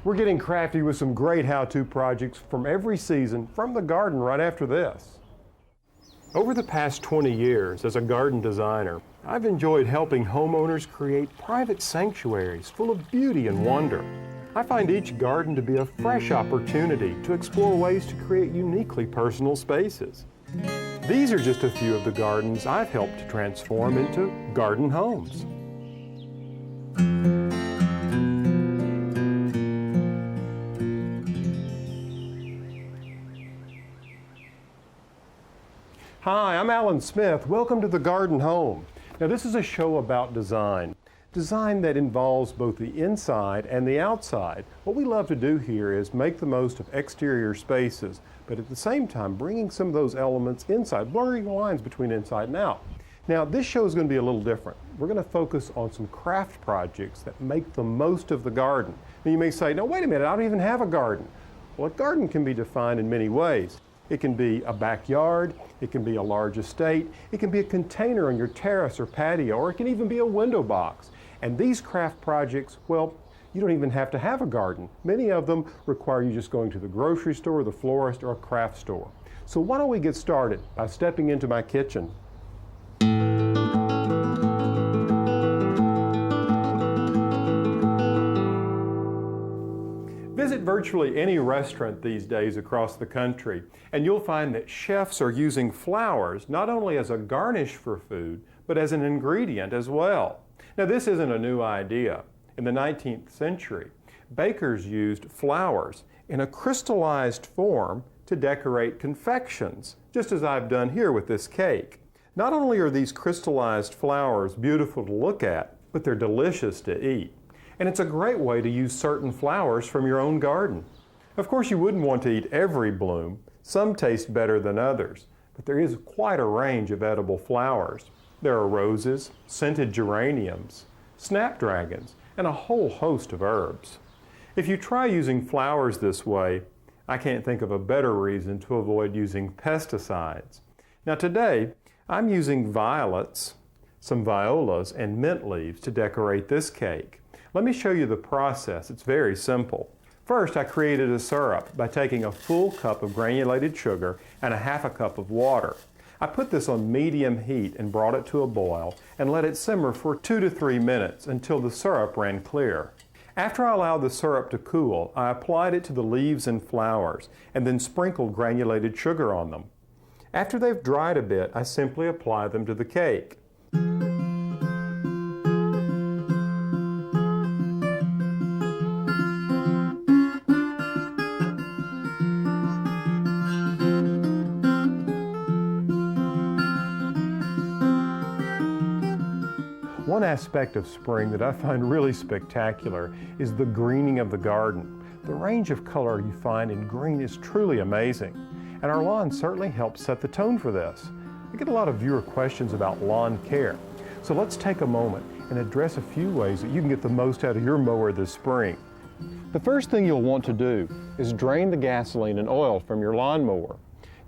We're getting crafty with some great how-to projects from every season from the garden right after this. Over the past 20 years as a garden designer, I've enjoyed helping homeowners create private sanctuaries full of beauty and wonder. I find each garden to be a fresh opportunity to explore ways to create uniquely personal spaces. These are just a few of the gardens I've helped to transform into garden homes. Hi, I'm Alan Smith. Welcome to the Garden Home. Now this is a show about design. Design that involves both the inside and the outside. What we love to do here is make the most of exterior spaces, but at the same time bringing some of those elements inside, blurring the lines between inside and out. Now this show is going to be a little different. We're going to focus on some craft projects that make the most of the garden. Now you may say, no wait a minute, I don't even have a garden. Well, a garden can be defined in many ways. It can be a backyard, it can be a large estate, it can be a container on your terrace or patio, or it can even be a window box. And these craft projects, well, you don't even have to have a garden. Many of them require you just going to the grocery store, the florist, or a craft store. So why don't we get started by stepping into my kitchen. Visit virtually any restaurant these days across the country, and you'll find that chefs are using flowers not only as a garnish for food, but as an ingredient as well. Now, this isn't a new idea. In the 19th century, bakers used flowers in a crystallized form to decorate confections, just as I've done here with this cake. Not only are these crystallized flowers beautiful to look at, but they're delicious to eat. And it's a great way to use certain flowers from your own garden. Of course, you wouldn't want to eat every bloom. Some taste better than others, but there is quite a range of edible flowers. There are roses, scented geraniums, snapdragons, and a whole host of herbs. If you try using flowers this way, I can't think of a better reason to avoid using pesticides. Now today, I'm using violets, some violas, and mint leaves to decorate this cake. Let me show you the process. It's very simple. First, I created a syrup by taking a full cup of granulated sugar and a half a cup of water. I put this on medium heat and brought it to a boil and let it simmer for 2 to 3 minutes until the syrup ran clear. After I allowed the syrup to cool, I applied it to the leaves and flowers and then sprinkled granulated sugar on them. After they've dried a bit, I simply apply them to the cake. One aspect of spring that I find really spectacular is the greening of the garden. The range of color you find in green is truly amazing, and our lawn certainly helps set the tone for this. I get a lot of viewer questions about lawn care, so let's take a moment and address a few ways that you can get the most out of your mower this spring. The first thing you'll want to do is drain the gasoline and oil from your lawnmower.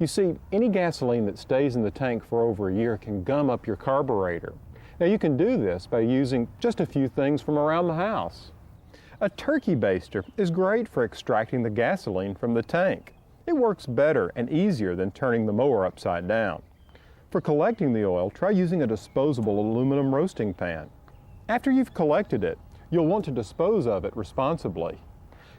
You see, any gasoline that stays in the tank for over a year can gum up your carburetor. Now you can do this by using just a few things from around the house. A turkey baster is great for extracting the gasoline from the tank. It works better and easier than turning the mower upside down. For collecting the oil, try using a disposable aluminum roasting pan. After you've collected it, you'll want to dispose of it responsibly.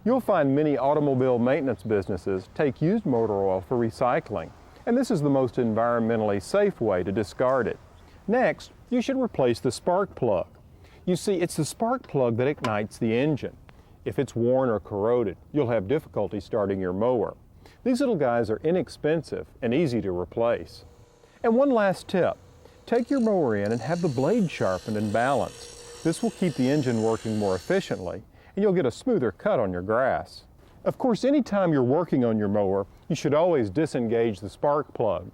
You'll find many automobile maintenance businesses take used motor oil for recycling, and this is the most environmentally safe way to discard it. Next, you should replace the spark plug. You see, it's the spark plug that ignites the engine. If it's worn or corroded, you'll have difficulty starting your mower. These little guys are inexpensive and easy to replace. And one last tip, take your mower in and have the blade sharpened and balanced. This will keep the engine working more efficiently, and you'll get a smoother cut on your grass. Of course, anytime you're working on your mower, you should always disengage the spark plug.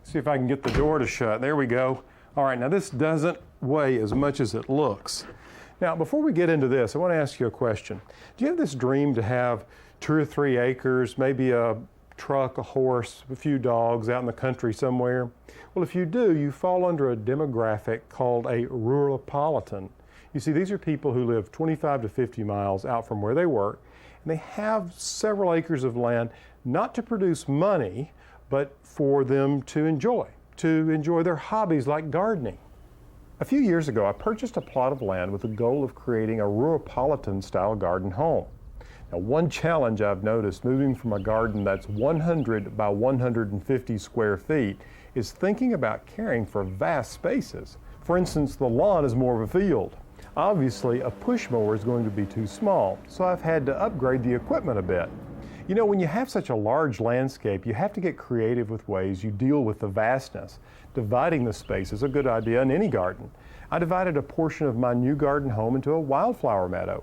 See if I can get the door to shut. There we go. All right, now this doesn't weigh as much as it looks. Now, before we get into this, I want to ask you a question. Do you have this dream to have 2 or 3 acres, maybe a truck, a horse, a few dogs out in the country somewhere? Well, if you do, you fall under a demographic called a Ruralpolitan. You see, these are people who live 25 to 50 miles out from where they work, And they have several acres of land not to produce money, but for them to enjoy their hobbies like gardening. A few years ago, I purchased a plot of land with the goal of creating a Ruralpolitan style garden home. Now, one challenge I've noticed moving from a garden that's 100 by 150 square feet is thinking about caring for vast spaces. For instance, the lawn is more of a field. Obviously, a push mower is going to be too small, so I've had to upgrade the equipment a bit. You know, when you have such a large landscape, you have to get creative with ways you deal with the vastness. Dividing the space is a good idea in any garden. I divided a portion of my new garden home into a wildflower meadow.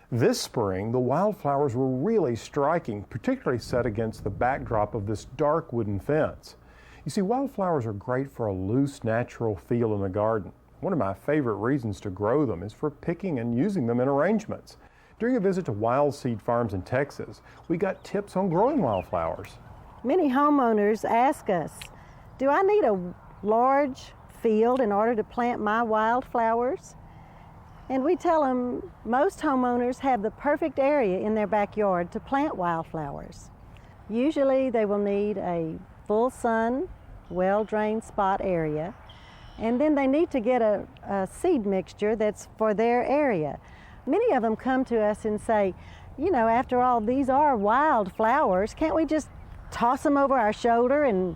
This spring, the wildflowers were really striking, particularly set against the backdrop of this dark wooden fence. You see, wildflowers are great for a loose, natural feel in the garden. One of my favorite reasons to grow them is for picking and using them in arrangements. During a visit to Wild Seed Farms in Texas, we got tips on growing wildflowers. Many homeowners ask us, do I need a large field in order to plant my wildflowers? And we tell them most homeowners have the perfect area in their backyard to plant wildflowers. Usually they will need a full sun, well-drained spot area, and then they need to get a seed mixture that's for their area. Many of them come to us and say, you know, after all, these are wildflowers. Can't we just toss them over our shoulder and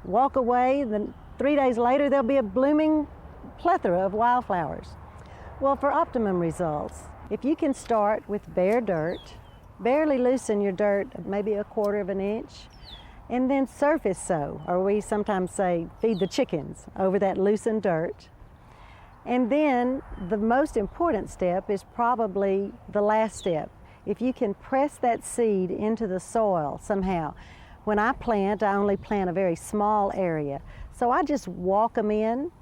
walk away? Then 3 days later, there'll be a blooming plethora of wildflowers. Well, for optimum results, if you can start with bare dirt, barely loosen your dirt, maybe 1/4 inch, and then surface sow, or we sometimes say feed the chickens over that loosened dirt. And then the most important step is probably the last step. If you can press that seed into the soil somehow. When I plant, I only plant a very small area. So I just walk them in.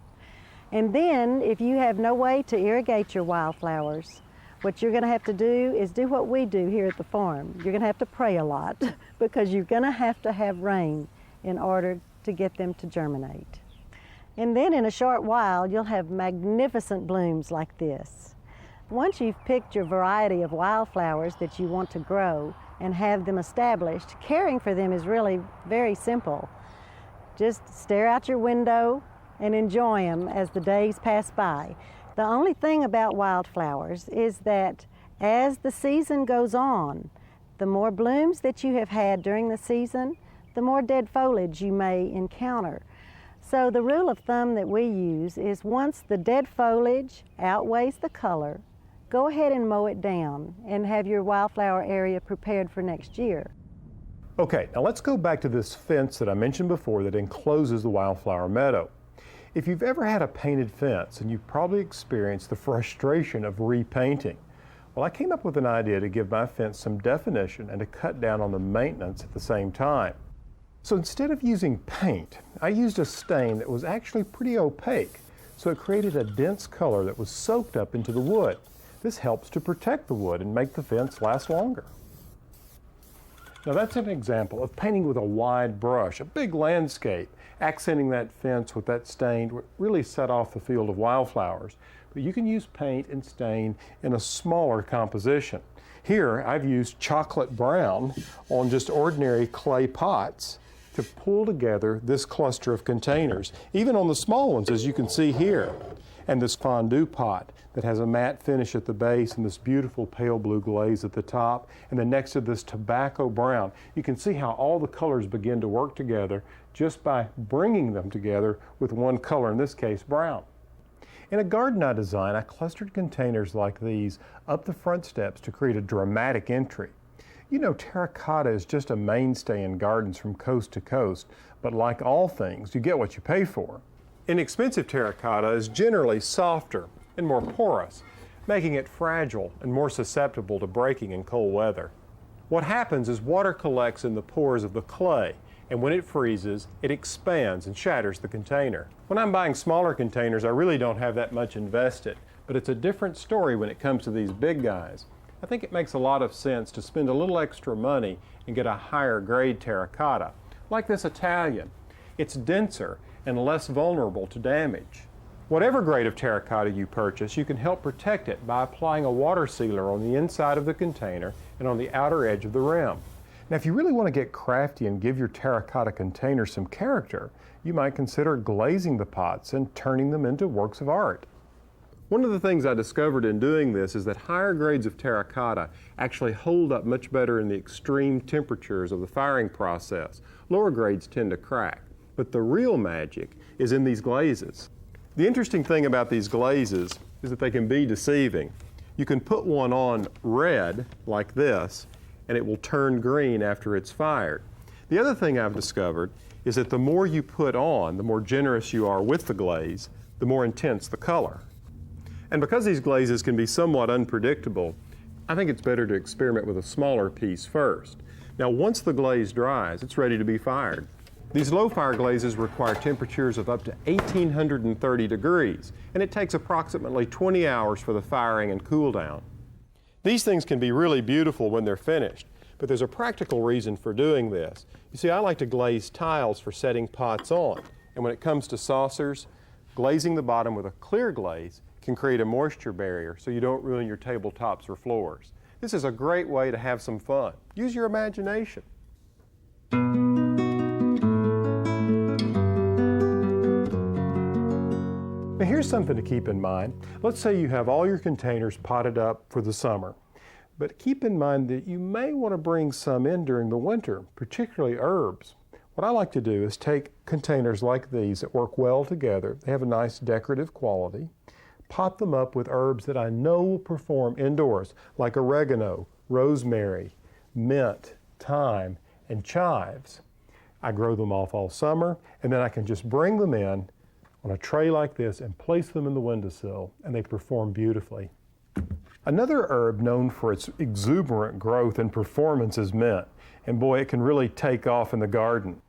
And then if you have no way to irrigate your wildflowers, what you're going to have to do is do what we do here at the farm. You're going to have to pray a lot because you're going to have rain in order to get them to germinate. And then in a short while, you'll have magnificent blooms like this. Once you've picked your variety of wildflowers that you want to grow and have them established, caring for them is really very simple. Just stare out your window and enjoy them as the days pass by. The only thing about wildflowers is that as the season goes on, the more blooms that you have had during the season, the more dead foliage you may encounter. So the rule of thumb that we use is once the dead foliage outweighs the color, go ahead and mow it down and have your wildflower area prepared for next year. Okay, now let's go back to this fence that I mentioned before that encloses the wildflower meadow. If you've ever had a painted fence, and you've probably experienced the frustration of repainting, well, I came up with an idea to give my fence some definition and to cut down on the maintenance at the same time. So instead of using paint, I used a stain that was actually pretty opaque, so it created a dense color that was soaked up into the wood. This helps to protect the wood and make the fence last longer. Now that's an example of painting with a wide brush, a big landscape. Accenting that fence with that stain really set off the field of wildflowers. But you can use paint and stain in a smaller composition. Here I've used chocolate brown on just ordinary clay pots to pull together this cluster of containers, even on the small ones, as you can see here. And this fondue pot that has a matte finish at the base and this beautiful pale blue glaze at the top, and then next to this tobacco brown. You can see how all the colors begin to work together just by bringing them together with one color, in this case brown. In a garden I designed, I clustered containers like these up the front steps to create a dramatic entry. You know, terracotta is just a mainstay in gardens from coast to coast, but like all things, you get what you pay for. Inexpensive terracotta is generally softer and more porous, making it fragile and more susceptible to breaking in cold weather. What happens is water collects in the pores of the clay, and when it freezes, it expands and shatters the container. When I'm buying smaller containers, I really don't have that much invested, but it's a different story when it comes to these big guys. I think it makes a lot of sense to spend a little extra money and get a higher grade terracotta, like this Italian. It's denser and less vulnerable to damage. Whatever grade of terracotta you purchase, you can help protect it by applying a water sealer on the inside of the container and on the outer edge of the rim. Now, if you really want to get crafty and give your terracotta container some character, you might consider glazing the pots and turning them into works of art. One of the things I discovered in doing this is that higher grades of terracotta actually hold up much better in the extreme temperatures of the firing process. Lower grades tend to crack, but the real magic is in these glazes. The interesting thing about these glazes is that they can be deceiving. You can put one on red like this, and it will turn green after it's fired. The other thing I've discovered is that the more you put on, the more generous you are with the glaze, the more intense the color. And because these glazes can be somewhat unpredictable, I think it's better to experiment with a smaller piece first. Now, once the glaze dries, it's ready to be fired. These low fire glazes require temperatures of up to 1830 degrees, and it takes approximately 20 hours for the firing and cool down. These things can be really beautiful when they're finished, but there's a practical reason for doing this. You see, I like to glaze tiles for setting pots on, and when it comes to saucers, glazing the bottom with a clear glaze can create a moisture barrier so you don't ruin your tabletops or floors. This is a great way to have some fun. Use your imagination. Now here's something to keep in mind. Let's say you have all your containers potted up for the summer, but keep in mind that you may want to bring some in during the winter, particularly herbs. What I like to do is take containers like these that work well together, they have a nice decorative quality, pot them up with herbs that I know will perform indoors, like oregano, rosemary, mint, thyme, and chives. I grow them off all summer, and then I can just bring them in on a tray like this and place them in the windowsill, and they perform beautifully. Another herb known for its exuberant growth and performance is mint, and boy, it can really take off in the garden.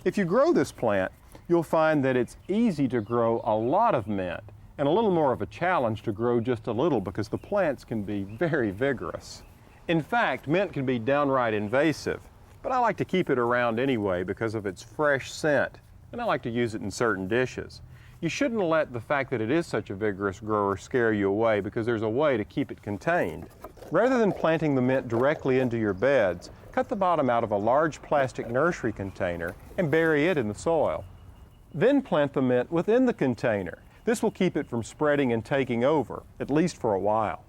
If you grow this plant, you'll find that it's easy to grow a lot of mint, and a little more of a challenge to grow just a little because the plants can be very vigorous. In fact, mint can be downright invasive, but I like to keep it around anyway because of its fresh scent, and I like to use it in certain dishes. You shouldn't let the fact that it is such a vigorous grower scare you away because there's a way to keep it contained. Rather than planting the mint directly into your beds, cut the bottom out of a large plastic nursery container and bury it in the soil. Then plant the mint within the container. This will keep it from spreading and taking over, at least for a while.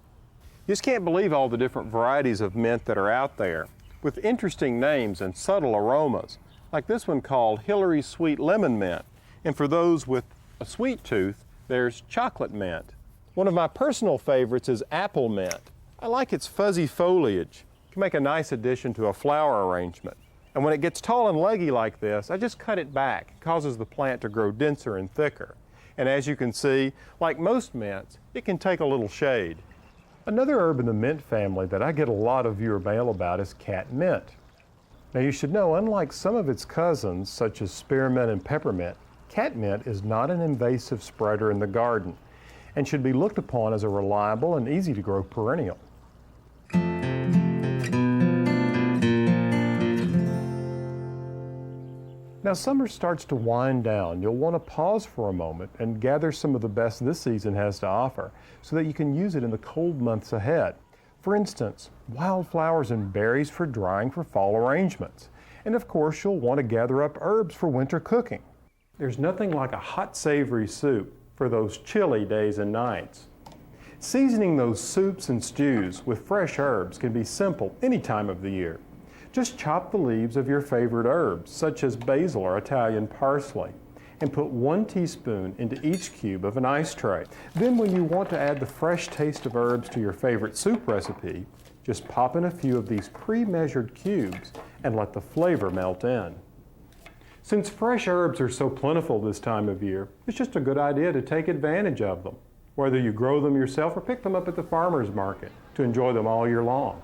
You just can't believe all the different varieties of mint that are out there, with interesting names and subtle aromas, like this one called Hillary's Sweet Lemon Mint. And for those with a sweet tooth, there's chocolate mint. One of my personal favorites is apple mint. I like its fuzzy foliage. It can make a nice addition to a flower arrangement. And when it gets tall and leggy like this, I just cut it back. It causes the plant to grow denser and thicker. And as you can see, like most mints, it can take a little shade. Another herb in the mint family that I get a lot of viewer mail about is catmint. Now you should know, unlike some of its cousins, such as spearmint and peppermint, catmint is not an invasive spreader in the garden and should be looked upon as a reliable and easy to grow perennial. Now summer starts to wind down. You'll want to pause for a moment and gather some of the best this season has to offer so that you can use it in the cold months ahead. For instance, wildflowers and berries for drying for fall arrangements. And of course, you'll want to gather up herbs for winter cooking. There's nothing like a hot savory soup for those chilly days and nights. Seasoning those soups and stews with fresh herbs can be simple any time of the year. Just chop the leaves of your favorite herbs, such as basil or Italian parsley, and put 1 teaspoon into each cube of an ice tray. Then when you want to add the fresh taste of herbs to your favorite soup recipe, just pop in a few of these pre-measured cubes and let the flavor melt in. Since fresh herbs are so plentiful this time of year, it's just a good idea to take advantage of them, whether you grow them yourself or pick them up at the farmer's market to enjoy them all year long.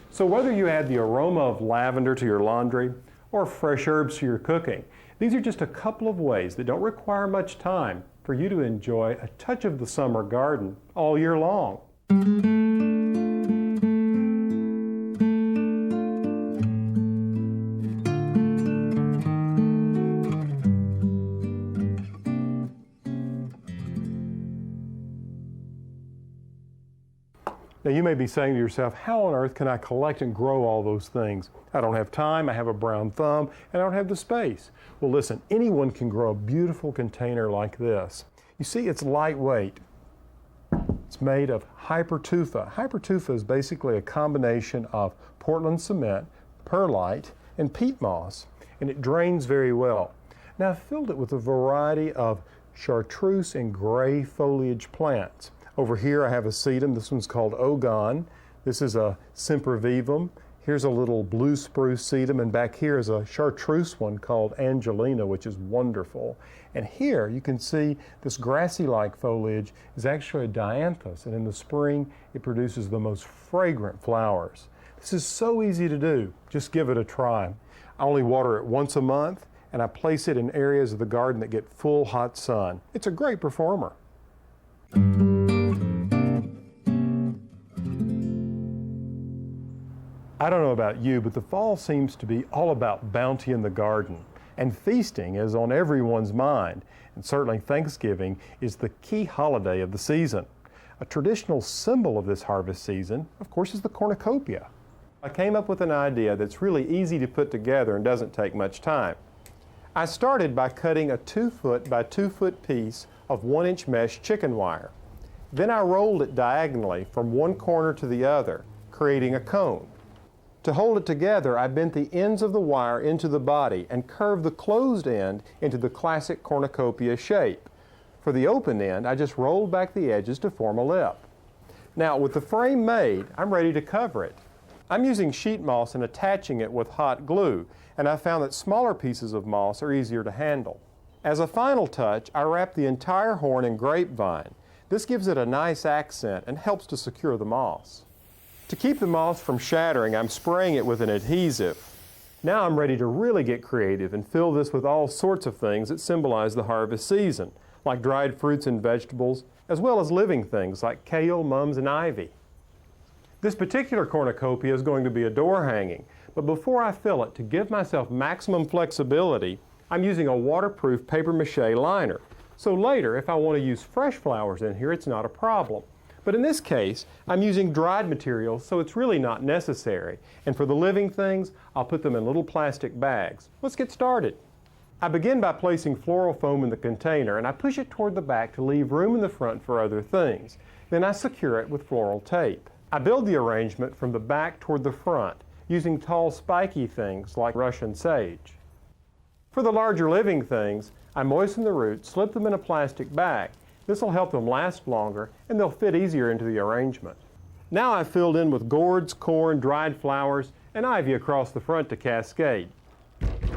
So whether you add the aroma of lavender to your laundry or fresh herbs to your cooking, these are just a couple of ways that don't require much time for you to enjoy a touch of the summer garden all year long. you may be saying to yourself, how on earth can I collect and grow all those things? I don't have time, I have a brown thumb, and I don't have the space. Well, listen, anyone can grow a beautiful container like this. You see, it's lightweight. It's made of hypertufa. Hypertufa is basically a combination of Portland cement, perlite, and peat moss, and it drains very well. Now, I've filled it with a variety of chartreuse and gray foliage plants. Over here I have a sedum. This one's called Ogon. This is a Sempervivum. Here's a little blue spruce sedum, and back here is a chartreuse one called Angelina, which is wonderful. And here you can see this grassy-like foliage is actually a dianthus, and in the spring it produces the most fragrant flowers. This is so easy to do. Just give it a try. I only water it once a month, and I place it in areas of the garden that get full hot sun. It's a great performer. I don't know about you, but the fall seems to be all about bounty in the garden. And feasting is on everyone's mind. And certainly Thanksgiving is the key holiday of the season. A traditional symbol of this harvest season, of course, is the cornucopia. I came up with an idea that's really easy to put together and doesn't take much time. I started by cutting a 2-foot by 2-foot piece of 1-inch mesh chicken wire. Then I rolled it diagonally from one corner to the other, creating a cone. To hold it together, I bent the ends of the wire into the body and curved the closed end into the classic cornucopia shape. For the open end, I just rolled back the edges to form a lip. Now, with the frame made, I'm ready to cover it. I'm using sheet moss and attaching it with hot glue, and I found that smaller pieces of moss are easier to handle. As a final touch, I wrap the entire horn in grapevine. This gives it a nice accent and helps to secure the moss. To keep the moss from shattering, I'm spraying it with an adhesive. Now I'm ready to really get creative and fill this with all sorts of things that symbolize the harvest season, like dried fruits and vegetables, as well as living things like kale, mums, and ivy. This particular cornucopia is going to be a door hanging, but before I fill it, to give myself maximum flexibility, I'm using a waterproof paper mache liner. So later, if I want to use fresh flowers in here, it's not a problem. But in this case, I'm using dried materials, so it's really not necessary. And for the living things, I'll put them in little plastic bags. Let's get started. I begin by placing floral foam in the container, and I push it toward the back to leave room in the front for other things. Then I secure it with floral tape. I build the arrangement from the back toward the front, using tall spiky things like Russian sage. For the larger living things, I moisten the roots, slip them in a plastic bag. This will help them last longer, and they'll fit easier into the arrangement. Now I've filled in with gourds, corn, dried flowers, and ivy across the front to cascade.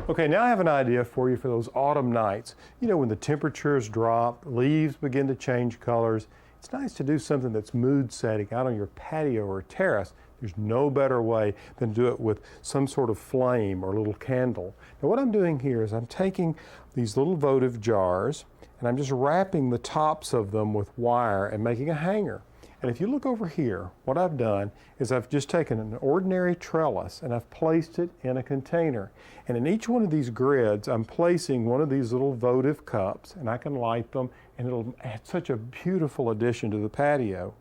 Okay, now I have an idea for you for those autumn nights. You know, when the temperatures drop, leaves begin to change colors. It's nice to do something that's mood setting out on your patio or terrace. There's no better way than to do it with some sort of flame or little candle. Now what I'm doing here is I'm taking these little votive jars and I'm just wrapping the tops of them with wire and making a hanger. And if you look over here, what I've done is I've just taken an ordinary trellis and I've placed it in a container. And in each one of these grids, I'm placing one of these little votive cups, and I can light them, and it'll add such a beautiful addition to the patio.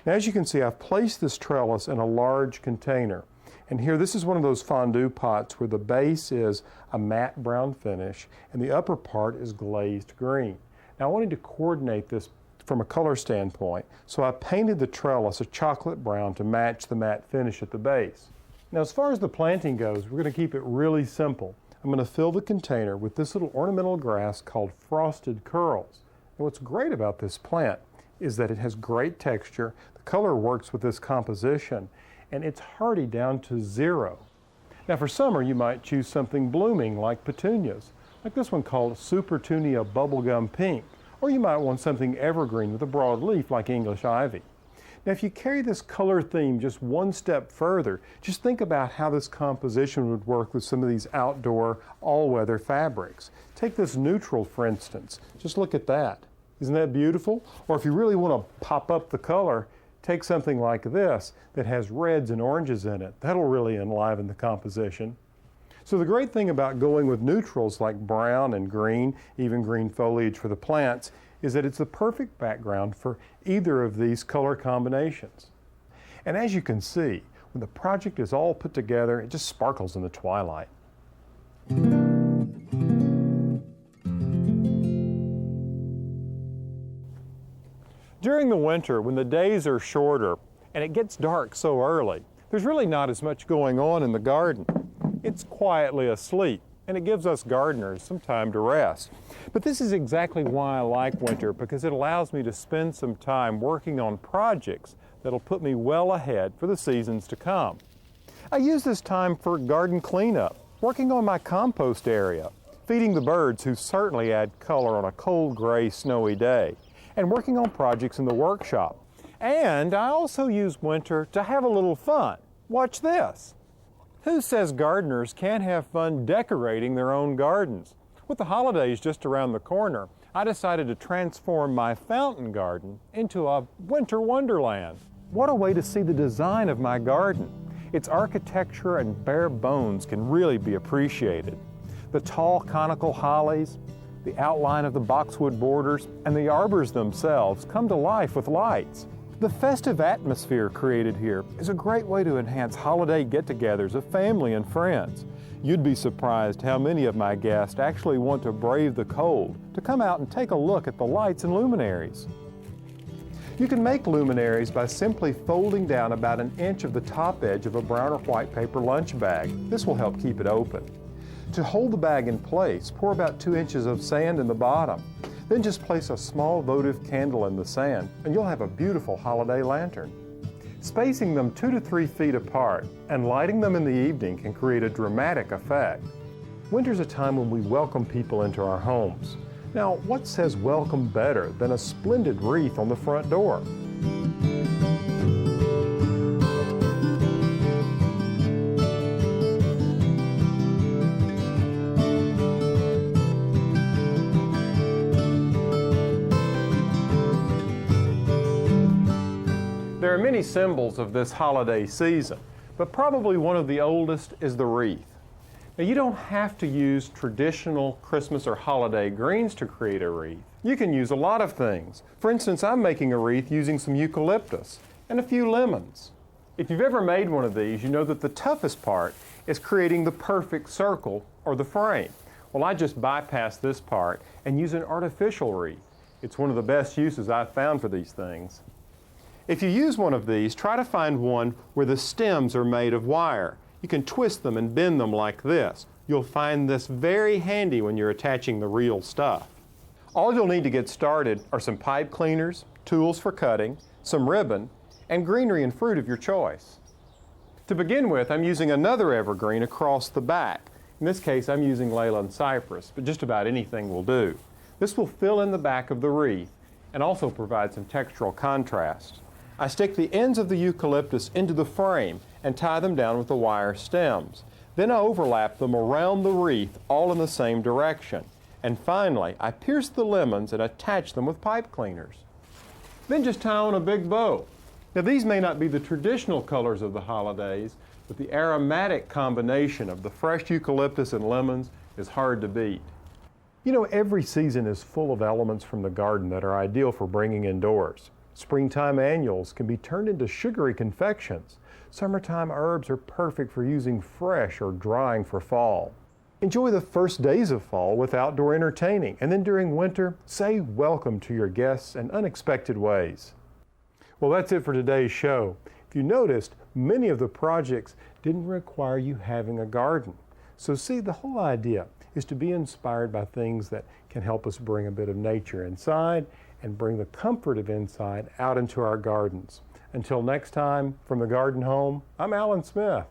Now, as you can see, I've placed this trellis in a large container. And here, this is one of those fondue pots where the base is a matte brown finish and the upper part is glazed green. Now, I wanted to coordinate this from a color standpoint, so I painted the trellis a chocolate brown to match the matte finish at the base. Now, as far as the planting goes, we're going to keep it really simple. I'm going to fill the container with this little ornamental grass called frosted curls. And what's great about this plant is that it has great texture, the color works with this composition, and it's hardy down to 0. Now for summer, you might choose something blooming like petunias, like this one called Supertunia Bubblegum Pink, or you might want something evergreen with a broad leaf like English ivy. Now if you carry this color theme just one step further, just think about how this composition would work with some of these outdoor all-weather fabrics. Take this neutral, for instance. Just look at that. Isn't that beautiful? Or if you really want to pop up the color, take something like this that has reds and oranges in it. That'll really enliven the composition. So the great thing about going with neutrals like brown and green, even green foliage for the plants, is that it's the perfect background for either of these color combinations. And as you can see, when the project is all put together, it just sparkles in the twilight. During the winter, when the days are shorter and it gets dark so early, there's really not as much going on in the garden. It's quietly asleep, and it gives us gardeners some time to rest. But this is exactly why I like winter, because it allows me to spend some time working on projects that'll put me well ahead for the seasons to come. I use this time for garden cleanup, working on my compost area, feeding the birds who certainly add color on a cold, gray, snowy day, and working on projects in the workshop. And I also use winter to have a little fun. Watch this. Who says gardeners can't have fun decorating their own gardens? With the holidays just around the corner, I decided to transform my fountain garden into a winter wonderland. What a way to see the design of my garden. Its architecture and bare bones can really be appreciated. The tall conical hollies, the outline of the boxwood borders, and the arbors themselves come to life with lights. The festive atmosphere created here is a great way to enhance holiday get-togethers of family and friends. You'd be surprised how many of my guests actually want to brave the cold to come out and take a look at the lights and luminaries. You can make luminaries by simply folding down about an inch of the top edge of a brown or white paper lunch bag. This will help keep it open. To hold the bag in place, pour about 2 inches of sand in the bottom. Then just place a small votive candle in the sand, and you'll have a beautiful holiday lantern. Spacing them 2 to 3 feet apart and lighting them in the evening can create a dramatic effect. Winter's a time when we welcome people into our homes. Now, what says welcome better than a splendid wreath on the front door? There are many symbols of this holiday season, but probably one of the oldest is the wreath. Now, you don't have to use traditional Christmas or holiday greens to create a wreath. You can use a lot of things. For instance, I'm making a wreath using some eucalyptus and a few lemons. If you've ever made one of these, you know that the toughest part is creating the perfect circle or the frame. Well, I just bypass this part and use an artificial wreath. It's one of the best uses I've found for these things. If you use one of these, try to find one where the stems are made of wire. You can twist them and bend them like this. You'll find this very handy when you're attaching the real stuff. All you'll need to get started are some pipe cleaners, tools for cutting, some ribbon, and greenery and fruit of your choice. To begin with, I'm using another evergreen across the back. In this case, I'm using Leyland Cypress, but just about anything will do. This will fill in the back of the wreath and also provide some textural contrast. I stick the ends of the eucalyptus into the frame and tie them down with the wire stems. Then I overlap them around the wreath, all in the same direction. And finally, I pierce the lemons and attach them with pipe cleaners. Then just tie on a big bow. Now, these may not be the traditional colors of the holidays, but the aromatic combination of the fresh eucalyptus and lemons is hard to beat. You know, every season is full of elements from the garden that are ideal for bringing indoors. Springtime annuals can be turned into sugary confections. Summertime herbs are perfect for using fresh or drying for fall. Enjoy the first days of fall with outdoor entertaining, and then during winter, say welcome to your guests in unexpected ways. Well, that's it for today's show. If you noticed, many of the projects didn't require you having a garden. So see, the whole idea is to be inspired by things that can help us bring a bit of nature inside and bring the comfort of inside out into our gardens. Until next time, from the Garden Home, I'm Alan Smith.